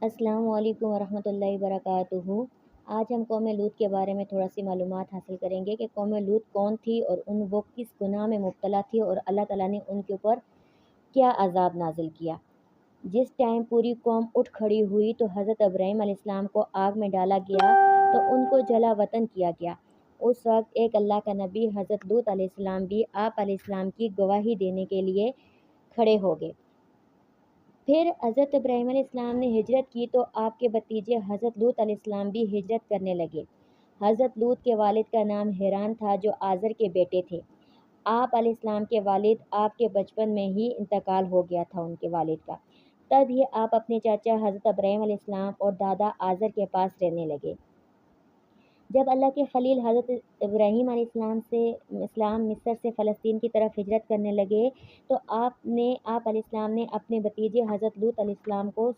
السلام علیکم ورحمۃ اللہ وبرکاتہ۔ آج ہم قوم لوط کے بارے میں تھوڑا سی معلومات حاصل کریں گے کہ قوم لوط کون تھی اور وہ کس گناہ میں مبتلا تھی اور اللہ تعالیٰ نے ان کے اوپر کیا عذاب نازل کیا۔ جس ٹائم پوری قوم اٹھ کھڑی ہوئی تو حضرت ابراہیم علیہ السلام کو آگ میں ڈالا گیا تو ان کو جلا وطن کیا گیا۔ اس وقت ایک اللہ کا نبی حضرت لوط علیہ السلام بھی آپ علیہ السلام کی گواہی دینے کے لیے کھڑے ہو گئے۔ پھر حضرت ابراہیم علیہ السلام نے ہجرت کی تو آپ کے بھتیجے حضرت لوط علیہ السلام بھی ہجرت کرنے لگے۔ حضرت لوط کے والد کا نام حیران تھا جو آزر کے بیٹے تھے۔ آپ علیہ السلام کے والد آپ کے بچپن میں ہی انتقال ہو گیا تھا ان کے والد کا۔ تب ہی آپ اپنے چاچا حضرت ابراہیم علیہ السلام اور دادا آزر کے پاس رہنے لگے۔ جب اللہ کے خلیل حضرت ابراہیم علیہ السلام مصر سے فلسطین کی طرف ہجرت کرنے لگے تو آپ علیہ السلام نے اپنے بھتیجے حضرت لوط علیہ السلام کو